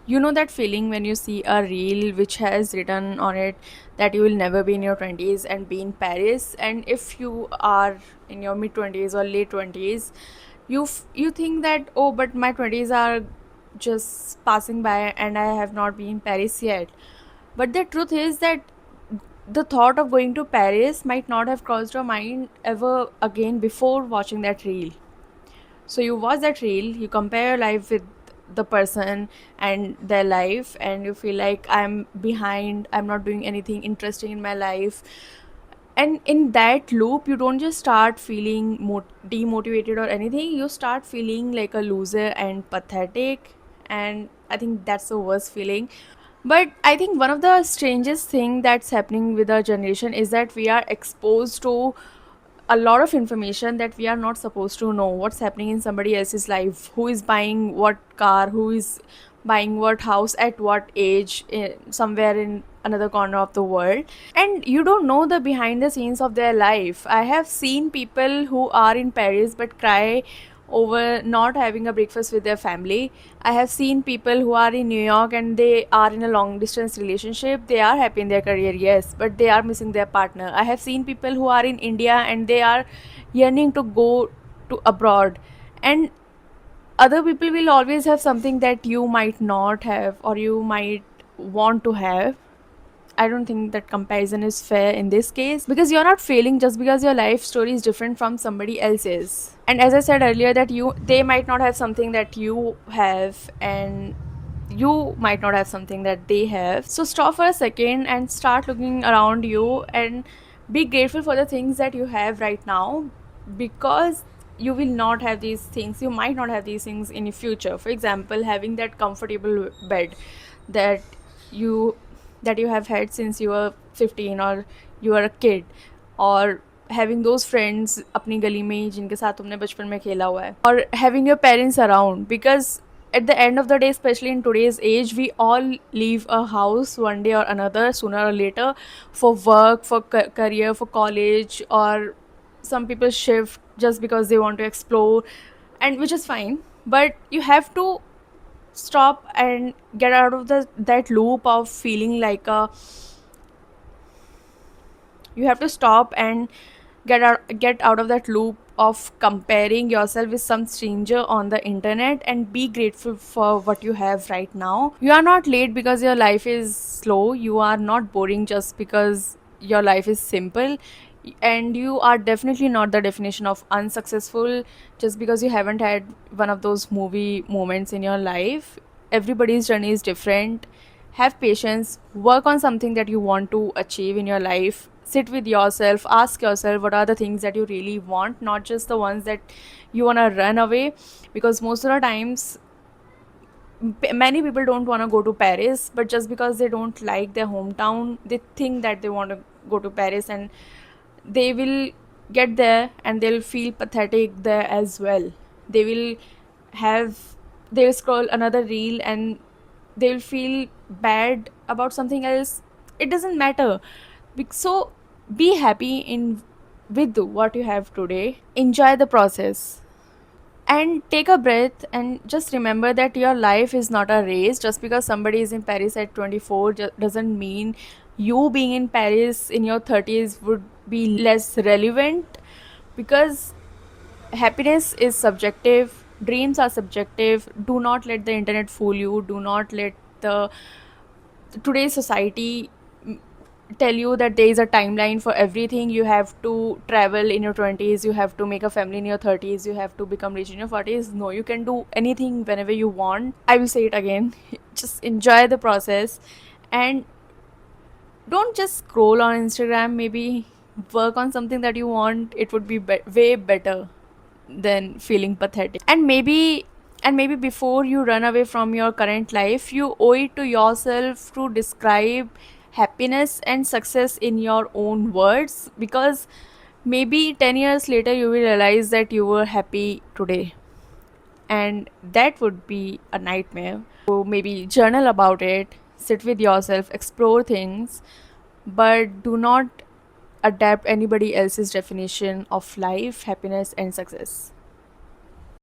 You know that feeling when you see a reel which has written on it that you will never be in your 20s and be in Paris, and if you are in your mid 20s or late 20s, you think that, oh, but my 20s are just passing by and I have not been in Paris yet. But the truth is that the thought of going to Paris might not have crossed your mind ever again before watching that reel. So you watch that reel, you compare your life with the person and their life, and you feel like I'm behind, I'm not doing anything interesting in my life. And in that loop, you don't just start feeling demotivated or anything, you start feeling like a loser and pathetic. And I think that's the worst feeling. But I think one of the strangest thing that's happening with our generation is that we are exposed to a lot of information that we are not supposed to know what's happening in somebody else's life, who is buying what car, who is buying what house at what age, somewhere in another corner of the world, and you don't know the behind the scenes of their life. I have seen people who are in Paris but cry over not having a breakfast with their family. I have seen people who are in New York and they are in a long distance relationship. They are happy in their career, yes, but they are missing their partner. I have seen people who are in India and they are yearning to go to abroad. And other people will always have something that you might not have or you might want to have. I don't think that comparison is fair in this case, because you're not failing just because your life story is different from somebody else's. And as I said earlier, that they might not have something that you have, and you might not have something that they have. So stop for a second and start looking around you and be grateful for the things that you have right now, because you will not have these things, you might not have these things in the future. For example, having that comfortable bed that you that you have had since you were 15 or you were a kid, or having those friends अपनी गली में ही जिनके साथ तुमने बचपन में खेला हुआ है, or having your parents around, because at the end of the day, especially in today's age, we all leave a house one day or another, sooner or later, for work, for career, for college, or some people shift just because they want to explore, and which is fine. But you have to stop and get out of that loop of feeling like a you have to stop and get out of that loop of comparing yourself with some stranger on the internet, and be grateful for what you have right now. You are not late because your life is slow, you are not boring just because your life is simple, and you are definitely not the definition of unsuccessful just because you haven't had one of those movie moments in your life. Everybody's journey is different. Have patience, work on something that you want to achieve in your life, sit with yourself, ask yourself what are the things that you really want, not just the ones that you want to run away. Because most of the times, many people don't want to go to Paris, but just because they don't like their hometown, they think that they want to go to Paris, and they will get there and they'll feel pathetic there as well. They will have they'll scroll another reel and they'll feel bad about something else. It doesn't matter. So be happy in with what you have today. Enjoy the process and take a breath, and just remember that your life is not a race. Just because somebody is in Paris at 24 doesn't mean you being in Paris in your 30s would be less relevant, because happiness is subjective, dreams are subjective. Do not let the internet fool you. Do not let the today's society tell you that there is a timeline for everything. You have to travel in your 20s, you have to make a family in your 30s, you have to become rich in your 40s. No, you can do anything whenever you want. I will say it again. Just enjoy the process, and don't just scroll on Instagram. Maybe work on something that you want. It would be, way better than feeling pathetic. And maybe before you run away from your current life, you owe it to yourself to describe happiness and success in your own words, because maybe 10 years later you will realize that you were happy today, and that would be a nightmare. So maybe journal about it, sit with yourself, explore things, but do not adapt anybody else's definition of life, happiness, and success.